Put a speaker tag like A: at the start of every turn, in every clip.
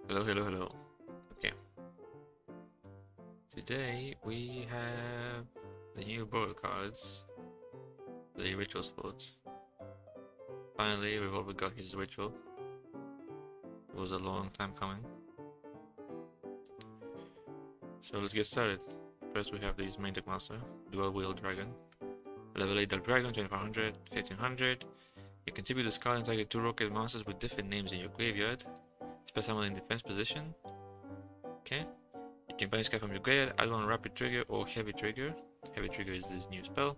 A: Hello, hello, hello. Okay. Today we have the new Borrel cards, the ritual sports. Finally, Revolver got his ritual. It was a long time coming. So let's get started. First we have this main deck monster, Dualwiel Dragon. Level 8 Dark Dragon, 2400, 1500. You contribute this card and target 2 Rokket monsters with different names in your graveyard. Special summon in defense position. Okay. You can banish card from your graveyard, add one rapid trigger or heavy trigger. Heavy trigger is this new spell.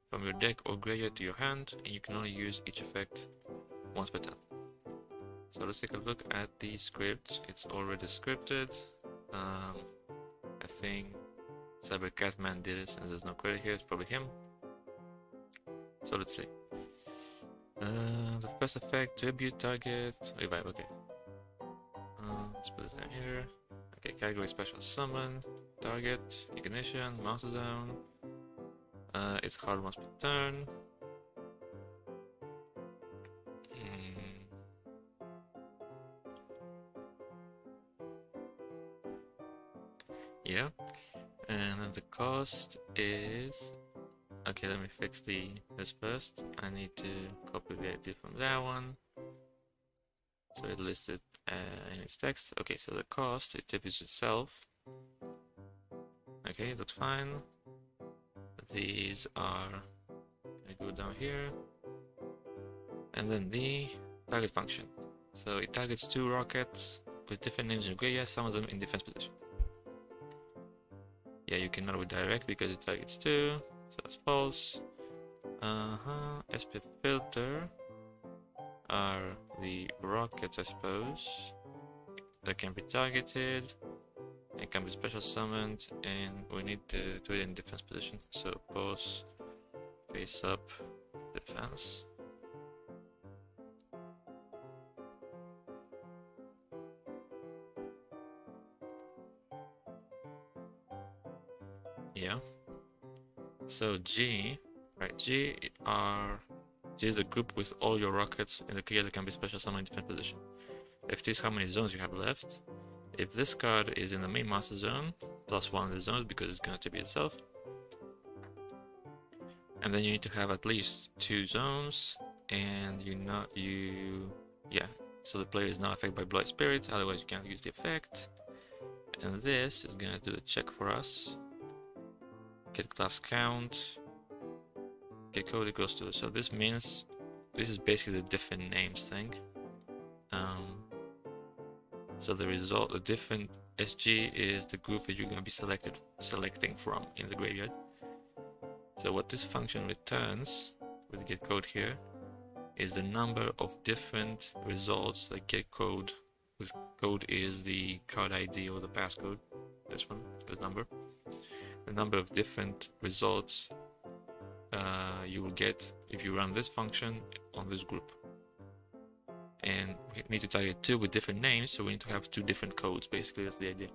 A: From your deck or graveyard to your hand, and you can only use each effect once per turn. So let's take a look at the script. It's already scripted. I think Cyber Catman did it, since there's no credit here, it's probably him. So let's see. The first effect, tribute target, revive, okay. Let's put this down here. Okay, category special summon, target, ignition, monster zone. It's hard once per turn. Yeah, and then the cost is... Okay, let me fix this first. I need to copy the ID from that one. So it listed in its text. Okay, so the cost, it tributes itself. Okay, looks fine. These are gonna go down here. And then the target function. So it targets 2 Rockets with different names in your graveyard, some of them in defense position. Yeah, you cannot redirect because it targets 2, so that's false. SP filter are the Rockets, I suppose, that can be targeted. It can be special summoned, and we need to do it in defense position. So pose, face up, defense. Yeah. So G, right? G is a group with all your Rockets in the graveyard that can be special summoned in defense position. F2 is how many zones you have left. If this card is in the main master zone, +1 of the zones because it's going to be itself. And then you need to have at least 2 zones, and so the player is not affected by Blood Spirit, otherwise you can't use the effect. And this is gonna do the check for us. Get class count, get code equals to. So this means this is basically the different names thing. So the different SG is the group that you're going to be selecting from in the graveyard. So what this function returns with get code here is the number of different results that get code. With code is the card ID or the passcode. This number. The number of different results you will get if you run this function on this group. And we need to target 2 with different names, so we need to have 2 different codes, basically, that's the idea.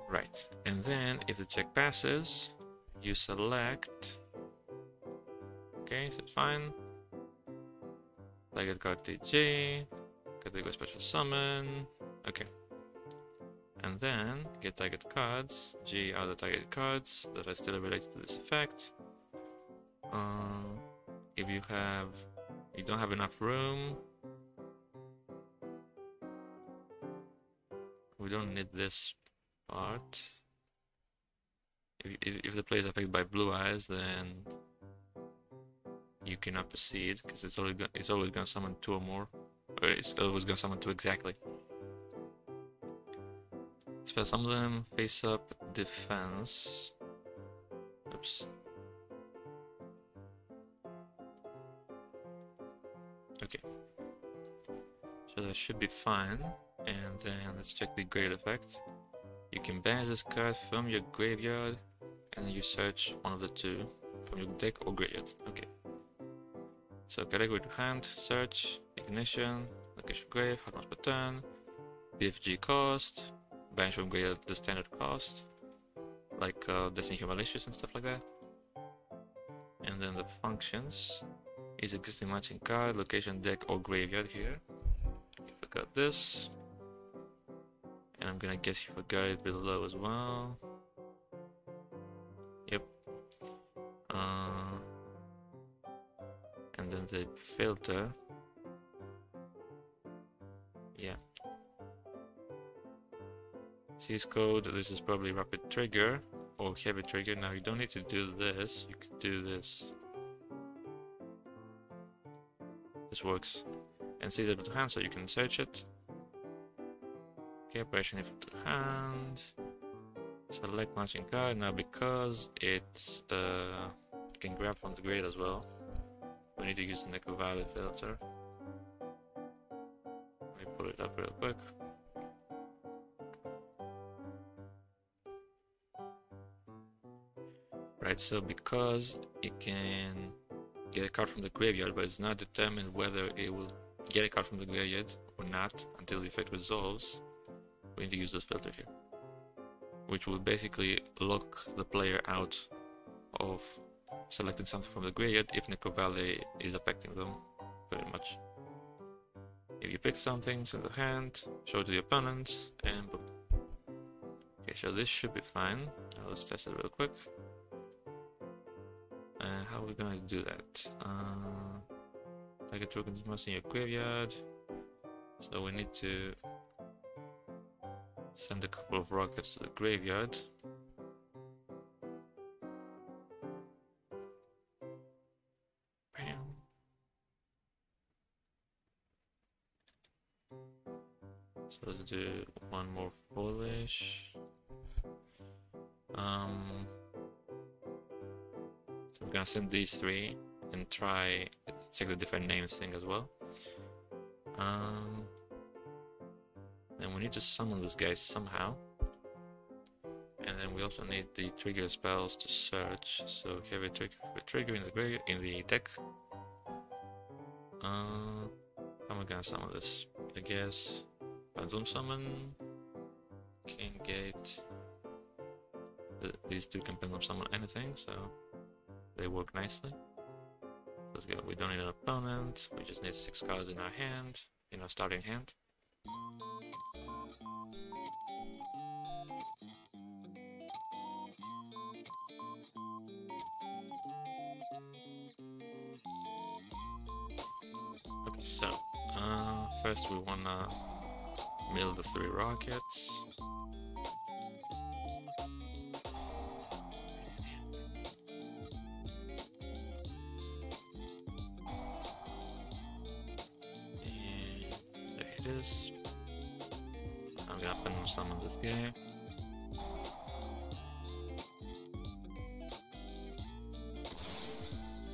A: Right, and then if the check passes, you select, okay, so it's fine, target card TG, category special summon, okay. And then get target cards, G are the target cards that are still related to this effect. If you don't have enough room, we don't need this part. If the player is affected by blue eyes, then you cannot proceed because it's always gonna summon 2 or more, or it's always gonna summon 2 exactly. Spell some of them, face up, defense. Oops. Okay. So that should be fine. And then let's check the grade effect. You can banish this card from your graveyard, and then you search one of the 2 from your deck or graveyard. Okay. So category to hand, search, ignition, location grave, hard once per turn, BFG cost. Banish from graveyard the standard cost, like Destiny Malicious and stuff like that. And then the functions is existing matching card, location, deck, or graveyard here. You forgot this. And I'm gonna guess you forgot it below as well. Yep. And then the filter. Yeah. Seize code, this is probably rapid trigger or heavy trigger. Now you don't need to do this, you could do this. This works. And seize it to hand so you can search it. Okay, operation if to hand. Select matching card. Now because it's you can grab from the grid as well. We need to use the Neko Valley filter. Let me pull it up real quick. Right, so because it can get a card from the graveyard, but it's not determined whether it will get a card from the graveyard or not until the effect resolves, we need to use this filter here, which will basically lock the player out of selecting something from the graveyard if Neko Valley is affecting them, pretty much. If you pick something, send the hand, show it to the opponent, and boom. Okay, so this should be fine. Now let's test it real quick. How are we gonna do that? Target tokens must in your graveyard. So we need to send a couple of rockets to the graveyard. Bam. So let's do one more foolish. So we're gonna send these three and try check the different names thing as well. Then we need to summon this guy somehow. And then we also need the trigger spells to search. So heavy trigger in the deck. How am I gonna summon this? I guess Phantom Summon, King Gate. These two can Pendulum Summon anything, so they work nicely. Let's go. We don't need an opponent. We just need 6 cards in our hand, in our starting hand. Okay, so first we wanna mill the 3 rockets. I'm gonna Pendulum Summon this guy.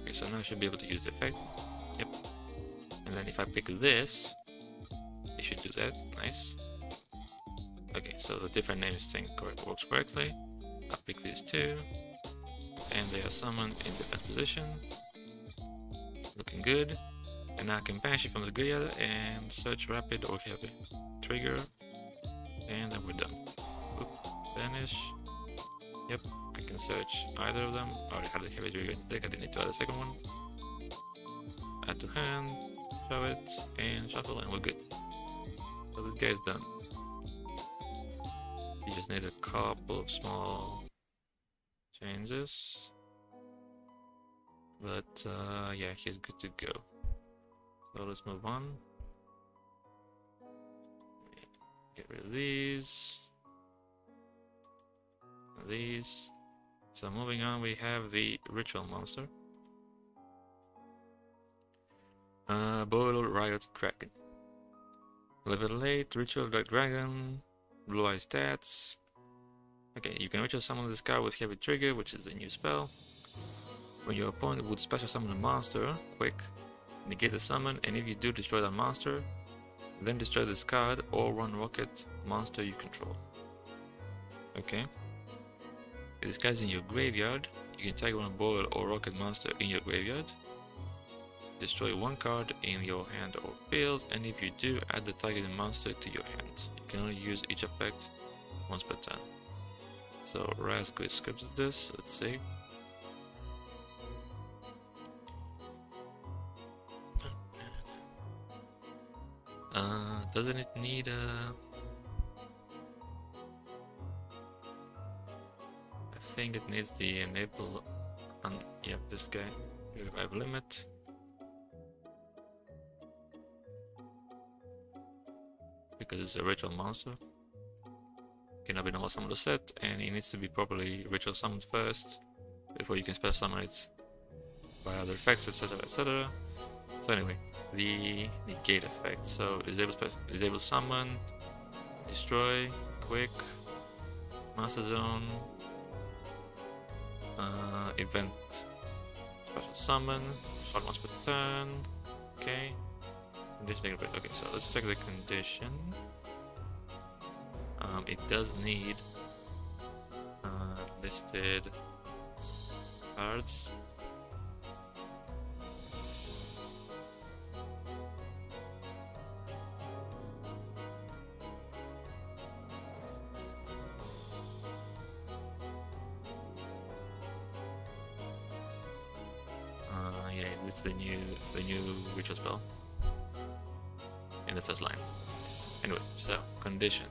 A: Okay, so now I should be able to use the effect. Yep. And then if I pick this, it should do that. Nice. Okay, so the different names thing works correctly. I pick these two, and they are summoned in defense position. Looking good. And now I can banish it from the graveyard and search rapid or heavy trigger, and then we're done. Oop, banish. Yep, I can search either of them. I already had the heavy trigger in the deck, I didn't need to add a second one. Add to hand, show it, and shuffle, and we're good. So this guy's done. You just need a couple of small changes. But yeah, he's good to go. So let's move on. Get rid of these. These. So moving on, we have the Ritual monster. Borrel Riot Dragon. Level 8, Ritual Dragon, Blue Eye stats. Okay, you can Ritual summon this card with Heavy Trigger, which is a new spell. When your opponent would special summon a monster, quick, negate the summon, and if you do, destroy that monster, then destroy this card or one Rokket monster you control. Okay. If this guy's in your graveyard, you can target one Borrel or Rokket monster in your graveyard, destroy one card in your hand or field, and if you do, add the targeted monster to your hand. You can only use each effect once per turn. So Raz scripted this, let's see. Doesn't it need a... I think it needs the enable on, yeah, this guy. Revive limit. Because it's a ritual monster. Cannot be normal summon the set, and it needs to be properly ritual summoned first before you can special summon it by other effects, etc, etc. So anyway, the negate effect. So disable summon, destroy, quick, master zone, event, special summon, shot once per turn. Okay. Conditioning a bit. Okay, so let's check the condition. It does need listed cards. Yeah, it's the new ritual spell in the first line. Anyway, so condition.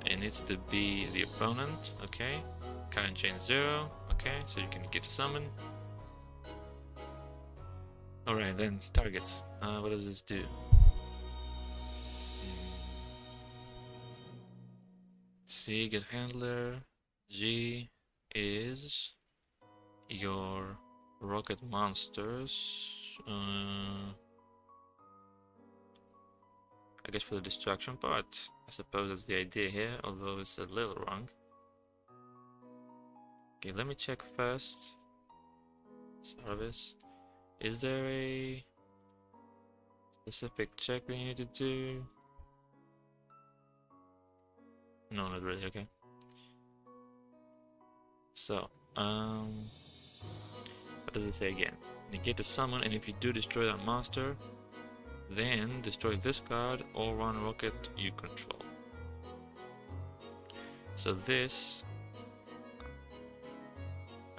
A: It needs to be the opponent, okay? Current chain 0, okay? So you can get a summon. Alright, then targets. What does this do? C, get handler. G is your Rokket monsters. I guess for the distraction part, I suppose that's the idea here, although it's a little wrong. Okay, let me check first. Service. Is there a specific check we need to do? No, not really, okay. So, what does it say again? Negate the summon, and if you do destroy that monster, then destroy this card or one Rokket you control. So this...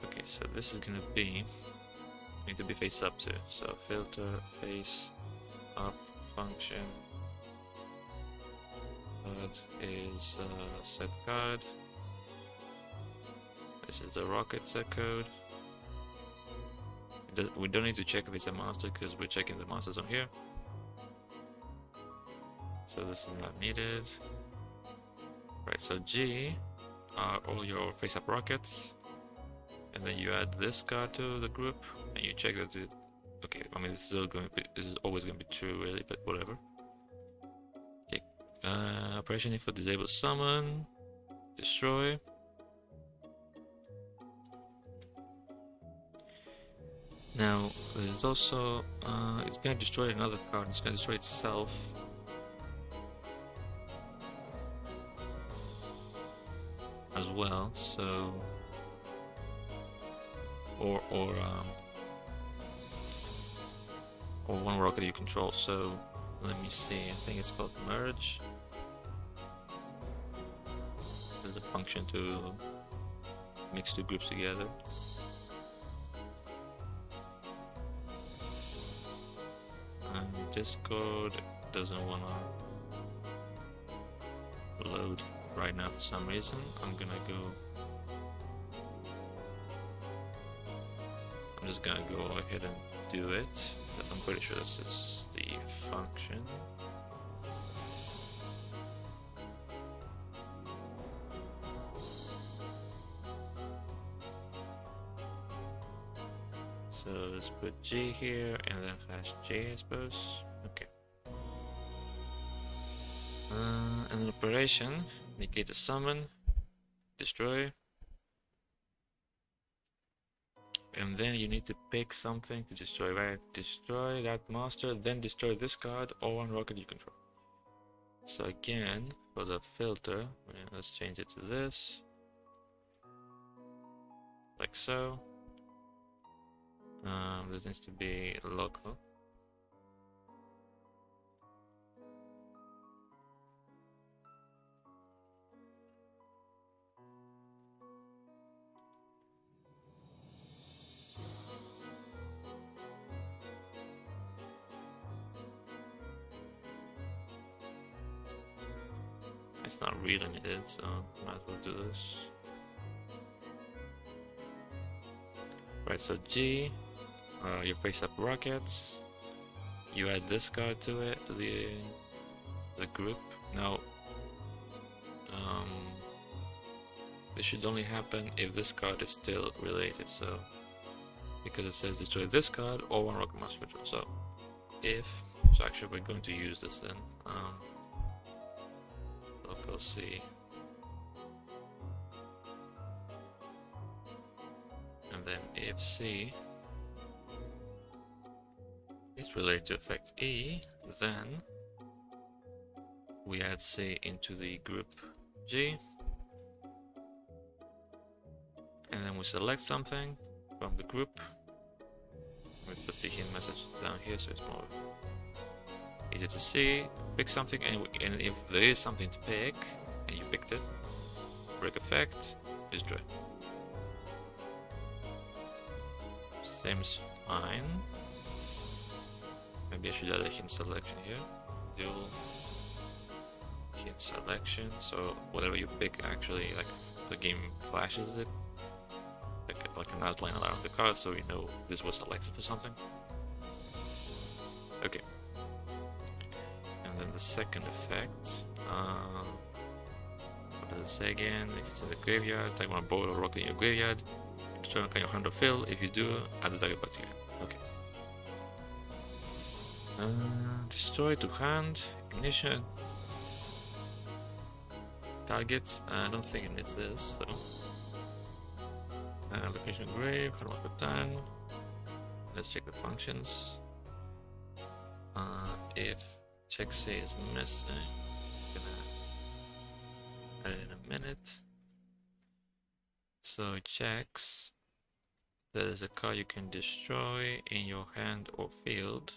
A: Okay, so this is gonna be... need to be face up too. So filter, face up, function. Card is set card. This is the Rokket set code. We don't need to check if it's a monster because we're checking the monsters on here. So this is not needed. Right, so G are all your face-up Rockets, and then you add this card to the group, and you check that it. Okay, I mean this is always going to be true, really, but whatever. Okay, operation for disable summon, destroy. Now there's also it's going to destroy another card. It's going to destroy itself. As well, so or one Rokket you control. So let me see, I think it's called merge. There's a function to mix two groups together. And Discord doesn't wanna load right now for some reason. I'm just gonna go ahead and do it. I'm pretty sure this is the function. So let's put G here and then /G, I suppose. Okay. An operation, negate the summon, destroy, and then you need to pick something to destroy, right? Destroy that monster, then destroy this card or one Rokket you control. So again, for the filter, let's change it to this, like so. This needs to be local. It's not really needed, so might as well do this. Right, so G, you face up Rockets. You add this card to it, to the group. Now, this should only happen if this card is still related. So, because it says destroy this card or one Rokket Monster Ritual. So, so actually we're going to use this then. Local C. And then if C is related to effect E, then we add C into the group G, and then we select something from the group. We put the hint message down here so it's more easier to see. Pick something, and if there is something to pick, and you picked it, break effect, destroy. Seems fine. Maybe I should add a hint selection here. Dual hint selection, so whatever you pick actually, like, the game flashes it, like an outline around the card, so you know this was selected for something. Okay. And then the second effect, what does it say again? If it's in the graveyard, take one Borrel Rokket in your graveyard. Destroy can your hand or fill. If you do, add the target back to your hand. Okay. Destroy to hand, ignition, target. I don't think it needs this though. Location grave, hand per turn. Let's check the functions. If check C is missing, I'm gonna add it in a minute. So it checks that there's a card you can destroy in your hand or field.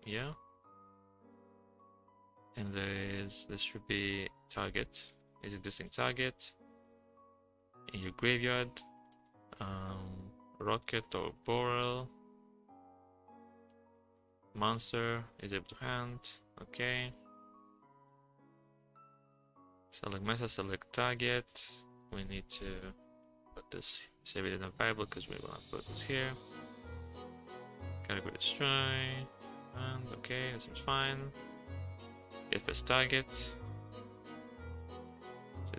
A: Yeah. And this should be target, is existing target in your graveyard, Rokket or Borrel. Monster is able to hand, okay. Select message, select target. We need to put this, save it in a variable because we will not put this here. Category destroy, and okay, that seems fine. If it's target, so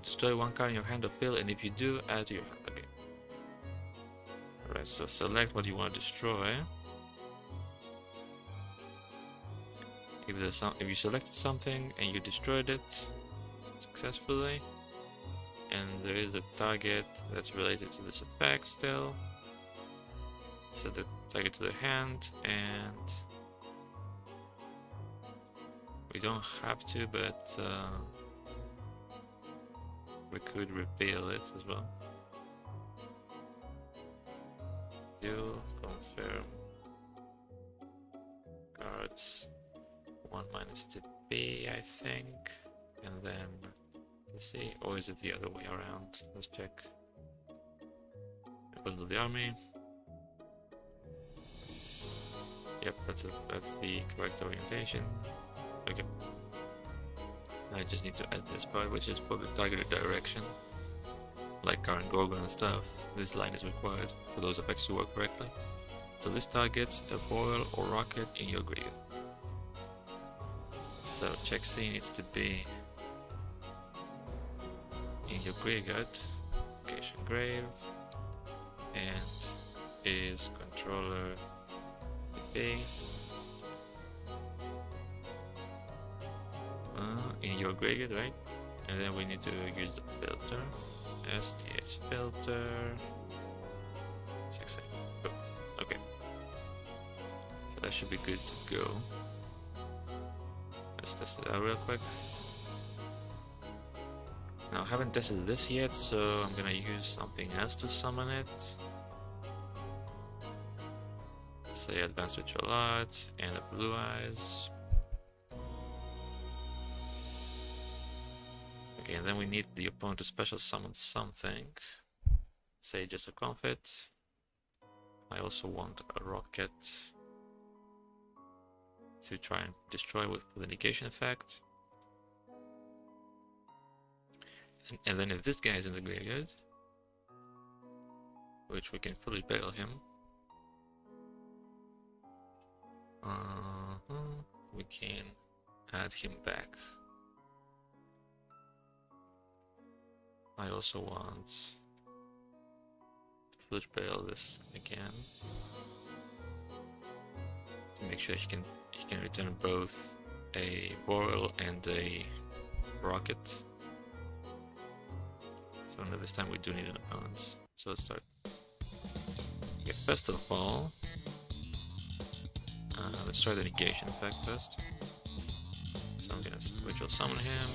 A: destroy one card in your hand or field, and if you do, add to your hand. Okay. Alright, so select what you want to destroy. If you selected something and you destroyed it successfully, and there is a target that's related to this effect still, set the target to the hand, and we don't have to, but we could reveal it as well. Do confirm cards 1 minus to B, I think, and then let's see, or is it the other way around? Let's check. Bundle the army. Yep, that's the correct orientation. Okay. I just need to add this part, which is for the targeted direction. Like current Gorgon and stuff, this line is required for those effects to work correctly. So this targets a Borrel or Rokket in your graveyard. So check C needs to be in your graveyard, location grave, and is controller B in your graveyard, right? And then we need to use the filter, STS filter. 6 seconds. Oh, okay. So that should be good to go. Let's test it out real quick. Now I haven't tested this yet, so I'm gonna use something else to summon it. Say Advanced Ritual Art and a Blue Eyes. Okay, and then we need the opponent to special summon something. Say just a Confit. I also want a Rokket to try and destroy with the negation effect. And then if this guy is in the graveyard, which we can fully bail him, we can add him back. I also want to fully bail this again to make sure he can return both a Borrel and a Rokket. So now this time we do need an opponent. So let's start. Okay, first of all, let's try the negation effect first. So I'm gonna ritual summon him.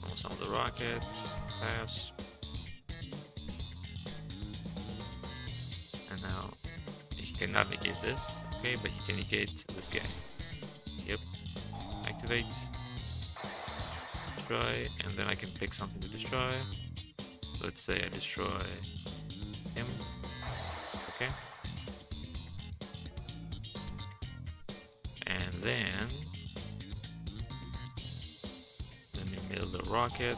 A: I'll summon the Rokket. Pass. And now he cannot negate this, okay, but he can negate this guy. Yep. Activate. Destroy, and then I can pick something to destroy. Let's say I destroy him. Okay. And then let me mill the Rokket,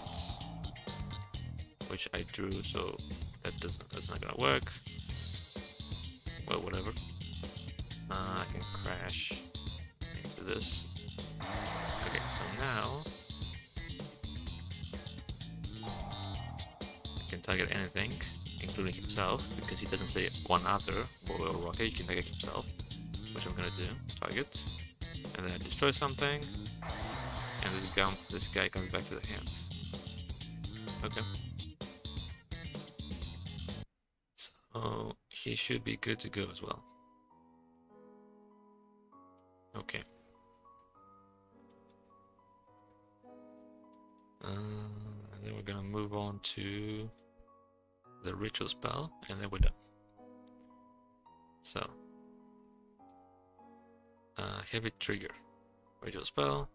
A: which I drew, so that's not gonna work. Well, whatever. I can crash into this. Okay, so now I can target anything, including himself, because he doesn't say one other Borrel Rokket. You can target himself, which I'm gonna do. Target, and then I destroy something, and this guy comes back to the hands. Okay. So he should be good to go as well. Okay. And then we're gonna move on to the ritual spell, and then we're done. So, heavy trigger, ritual spell.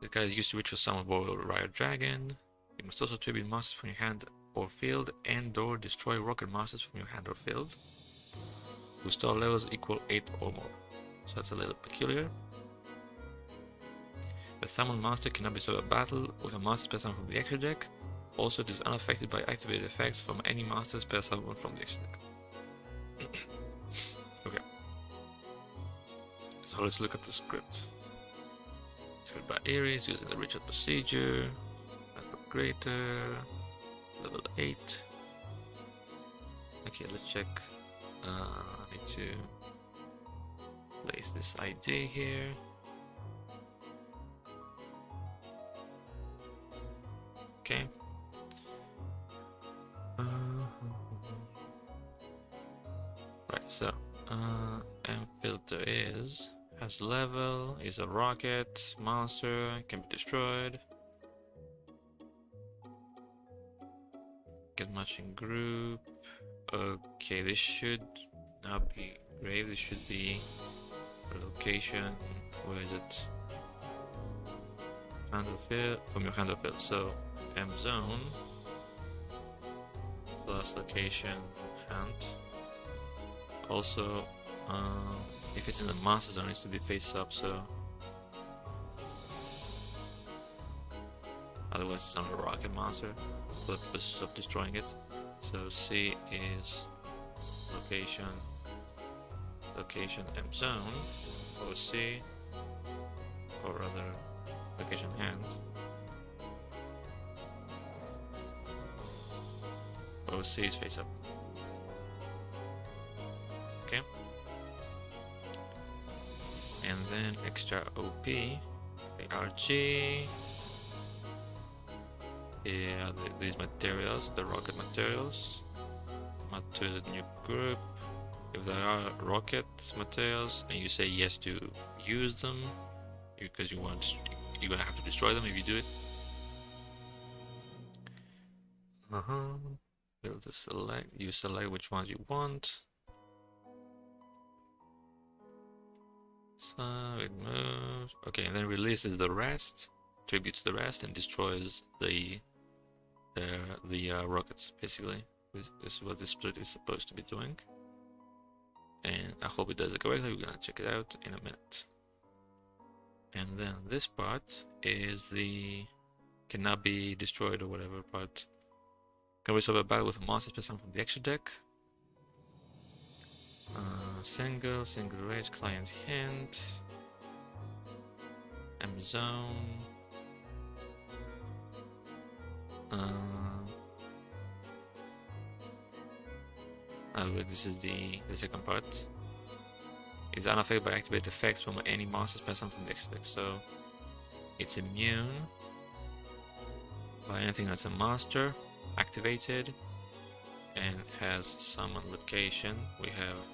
A: This guy is used to ritual summon Borrel Riot Dragon. You must also tribute monsters from your hand or field, and/or destroy Rokket monsters from your hand or field, whose star levels equal 8 or more. So that's a little peculiar. The summoned monster cannot be stopped by battle with a monster spell summon from the extra deck. Also, it is unaffected by activated effects from any monster spell summon from the extra deck. Okay. So let's look at the script. Script by Ares using the ritual procedure. Level greater. Level 8. Okay, let's check. I need to place this ID here. Okay. Right, so M filter has level, is a Rokket, monster, can be destroyed. Get matching group. Okay, this should not be grave, this should be the location. Where is it? Handle field, from your handle field. So M zone plus location hand. Also, if it's in the master zone, it needs to be face up, so otherwise it's not a Rokket monster for the purpose of destroying it. So C is location M zone, or C, or rather location hand. OC is face up. Okay. And then extra OP, RG. Yeah, these materials, the Rokket materials. Add to the new group. If there are Rokket materials and you say yes to use them, because you're gonna have to destroy them if you do it. Build to select. You select which ones you want. So it moves. Okay, and then releases the rest, tributes the rest, and destroys the Rockets. Basically, this is what this split is supposed to be doing. And I hope it does it correctly. We're gonna check it out in a minute. And then this part is the cannot be destroyed or whatever, but can resolve a battle with a monster specimen from the extra deck. Single rage, client hint, M zone. This is the second part. Is unaffected by activate effects from any monster specimen from the extra deck, so it's immune by anything that's a monster activated and has summon location. We have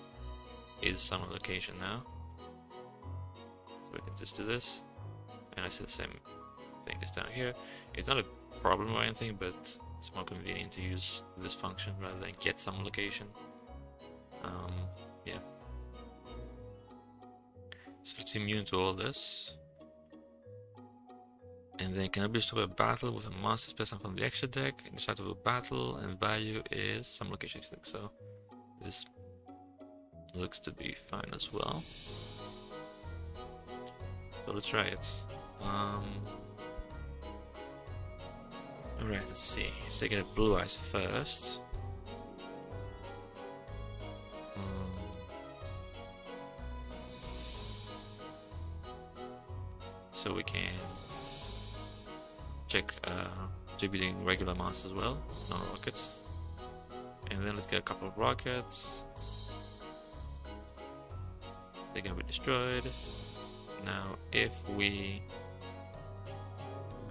A: is summon location now, so we can just do this, and I see the same thing is down here. It's not a problem or anything, but it's more convenient to use this function rather than get summon location. Yeah. So it's immune to all this. And then can be stop a battle with a monster specimen from the extra deck in the start of a battle, and value is some location. So this looks to be fine as well. So let's try it. Alright, let's see. Let's take a blue eyes first. So we can check distributing regular monsters as well, non-rockets. And then let's get a couple of rockets. They're gonna be destroyed. Now if we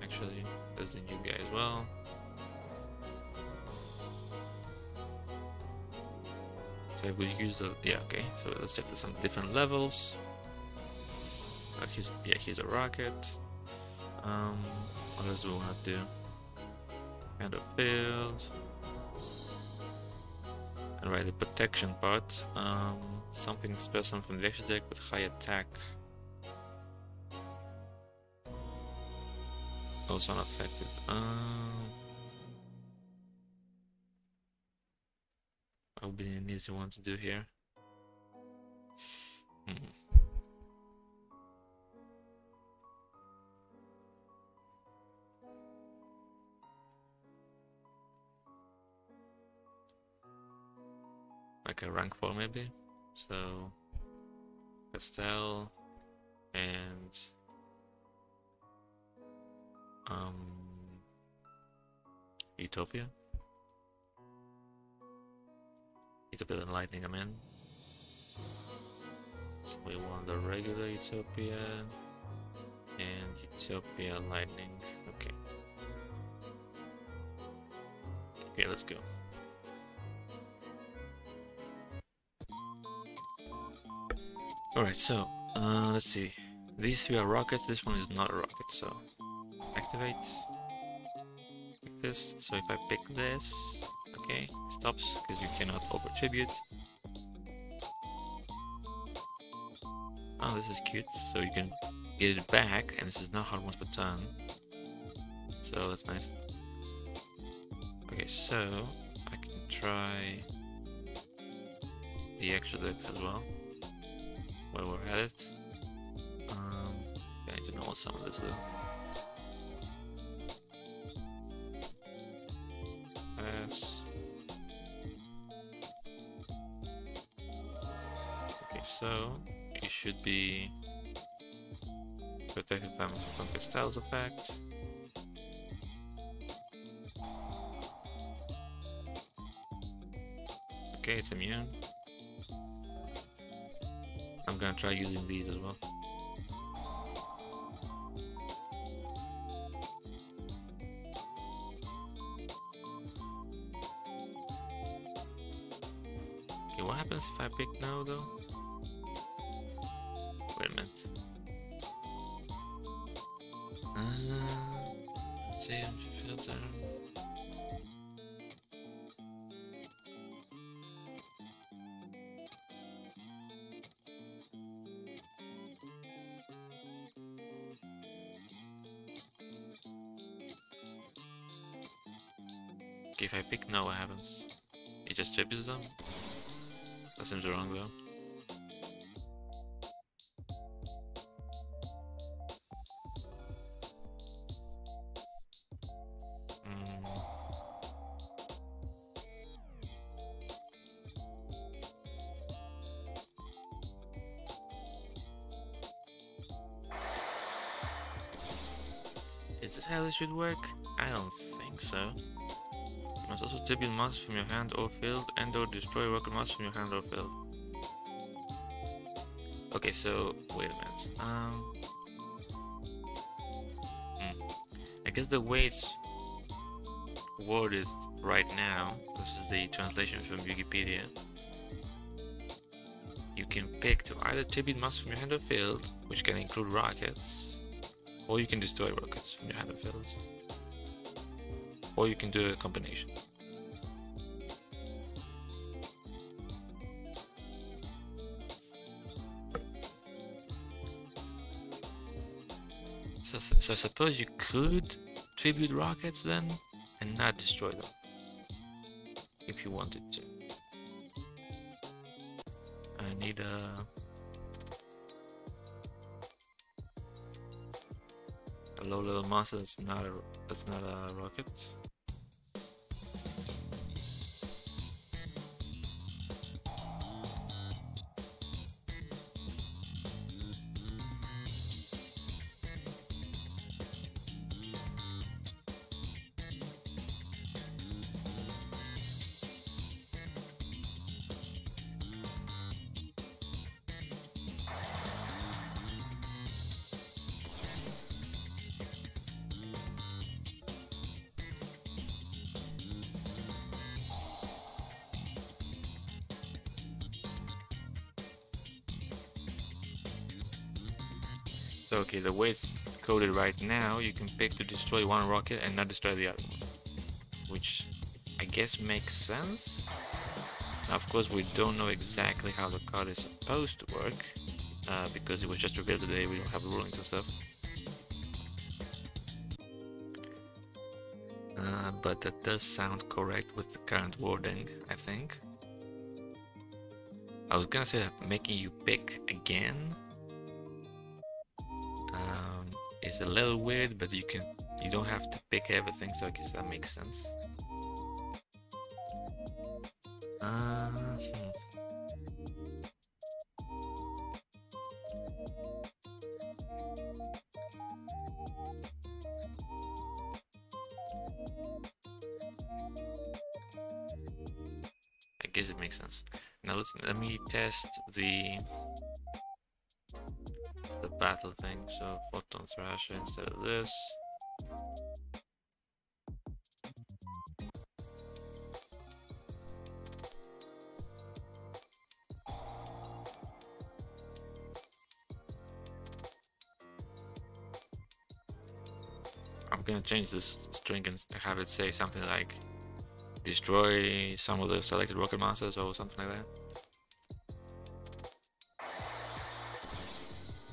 A: actually, there's the new guy as well. So if we use the, yeah, okay, so let's check some different levels. He's a rocket. What else do we want to do? End of field. Alright, the protection part. Something special from the extra deck with high attack. Also unaffected. That would be an easy one to do here. Like a rank 4 maybe. So Castell and Utopia. Utopia and Lightning, I'm in. So we want the regular Utopia and Utopia Lightning. Okay. Okay, let's go. Alright, so let's see. These three are rockets, this one is not a rocket, so activate. Like this. So if I pick this, okay, stops because you cannot over tribute. Oh, this is cute. So you can get it back, and this is not hard once per turn. So that's nice. Okay, so I can try the extra deck as well. While we're at it, I need to know what some of this though. Pass. Okay, so you should be protected from Castell's effect. Okay, it's immune. I'm gonna try using these as well. Okay, what happens if I pick no though? Wait a minute. Let's see, filter. Okay, if I pick no, what happens? It just triples them? That seems wrong though. Is this how this should work? I don't think so. You must also tribute monsters from your hand or field and or destroy rocket monsters from your hand or field. Okay, so wait a minute. I guess the way it's worded right now, this is the translation from Wikipedia. You can pick to either tribute monsters from your hand or field, which can include rockets, or you can destroy rockets from your hand or field, or you can do a combination. So I suppose you could tribute rockets then and not destroy them if you wanted to. I need a low-level monster that's not a rocket. So okay, the way it's coded right now, you can pick to destroy one rocket and not destroy the other one, which I guess makes sense. Now, of course, we don't know exactly how the card is supposed to work, because it was just revealed today. We don't have the rulings and stuff. But that does sound correct with the current wording, I think. I was gonna say that making you pick again is a little weird, but you don't have to pick everything, so I guess that makes sense. I guess it makes sense. Now let me test the battle thing. So Photon Thrasher instead of this. I'm gonna change this string and have it say something like destroy some of the selected rocket monsters or something like that.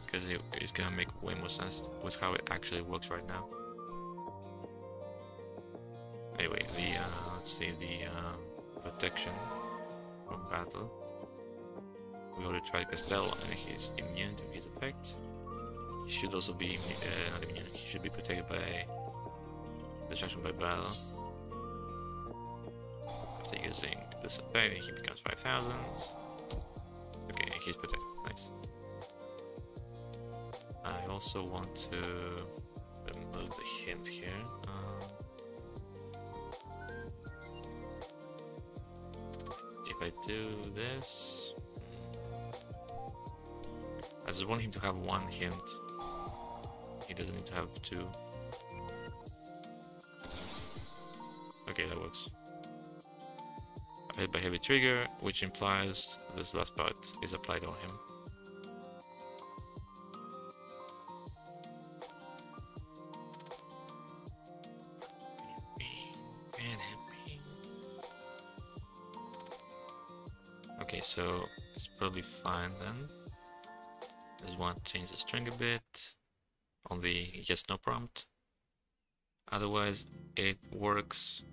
A: Because it's gonna make way more sense with how it actually works right now. Anyway, let's see, the protection from battle. We already tried Castello and he's immune to his effects. He should also be not immune, he should be protected by destruction by battle. After using this effect, he becomes 5,000. Okay, he's protected, nice. I also want to remove the hint here. If I do this, I just want him to have one hint. He doesn't need to have two. Okay, that works. I've hit by heavy trigger, which implies this last part is applied on him. Okay, so it's probably fine then. I just want to change the string a bit on the yes/no prompt. Otherwise, it works.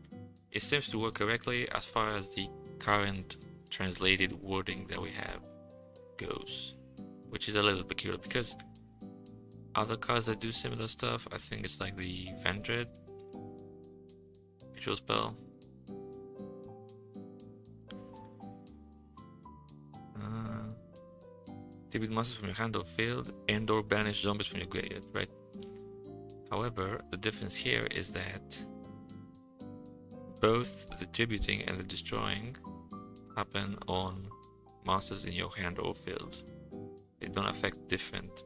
A: It seems to work correctly as far as the current translated wording that we have goes, which is a little peculiar because other cards that do similar stuff, I think it's like the Vendred ritual spell. Tribute monsters from your hand or field and or banish zombies from your graveyard, right? However, the difference here is that both the tributing and the destroying happen on monsters in your hand or field. They don't affect different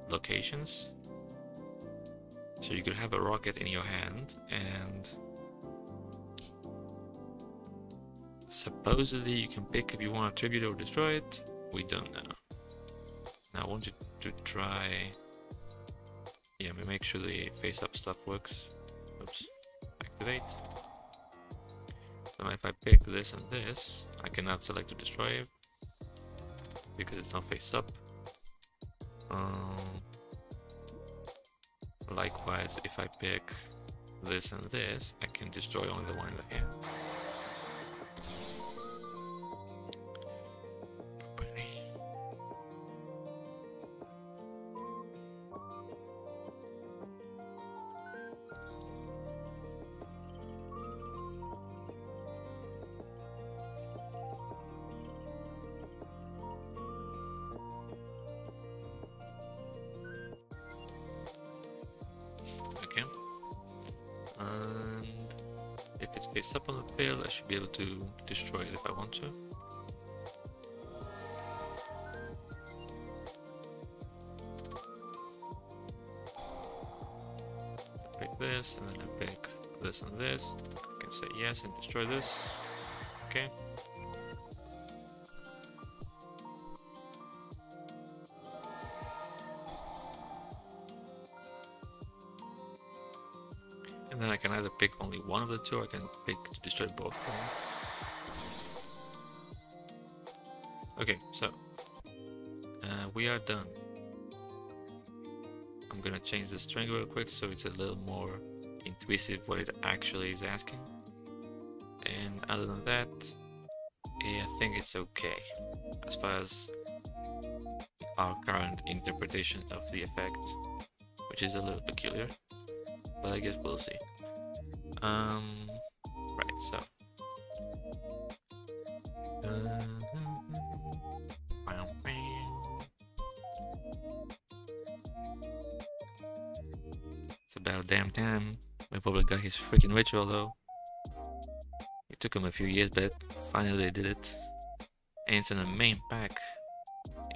A: locations. So you could have a Rokket in your hand and supposedly you can pick if you want to tribute or destroy it. We don't know. Now I want you to try, yeah, make sure the face up stuff works. Oops, activate. So if I pick this and this, I cannot select to destroy it because it's not face up. Likewise, if I pick this and this, I can destroy only the one in the hand. Okay, and if it's face up on the field, I should be able to destroy it if I want to. So I pick this, and then I pick this and this. I can say yes and destroy this. Okay. And then I can either pick only one of the two, or I can pick to destroy both of them. Okay, so we are done. I'm gonna change the string real quick so it's a little more intuitive what it actually is asking. And other than that, I think it's okay as far as our current interpretation of the effect, which is a little peculiar. But I guess we'll see. Right, so. It's about damn time Revolver got his freaking ritual though. It took him a few years, but finally they did it. And it's in the main pack,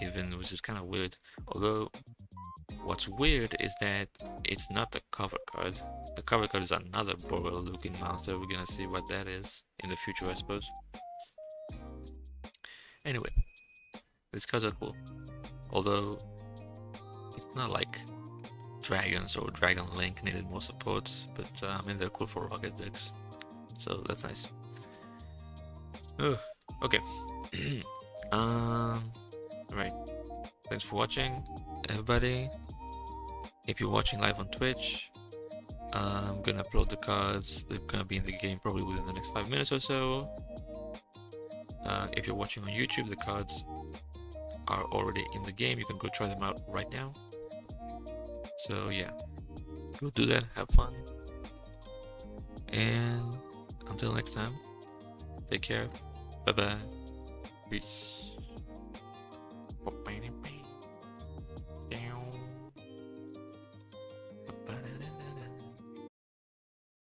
A: even, which is kind of weird. Although, what's weird is that it's not the cover card. The cover card is another Borrel looking monster. We're gonna see what that is in the future, I suppose. Anyway, these cards are cool. Although, it's not like dragons or Dragon Link needed more support, but I mean, they're cool for Rokket decks. So that's nice. Ugh, okay. Right. Thanks for watching, everybody. If you're watching live on Twitch, I'm gonna upload the cards. They're gonna be in the game probably within the next 5 minutes or so. If you're watching on YouTube, the cards are already in the game. You can go try them out right now. So yeah, go do that, have fun. And until next time, take care. Bye bye. Peace.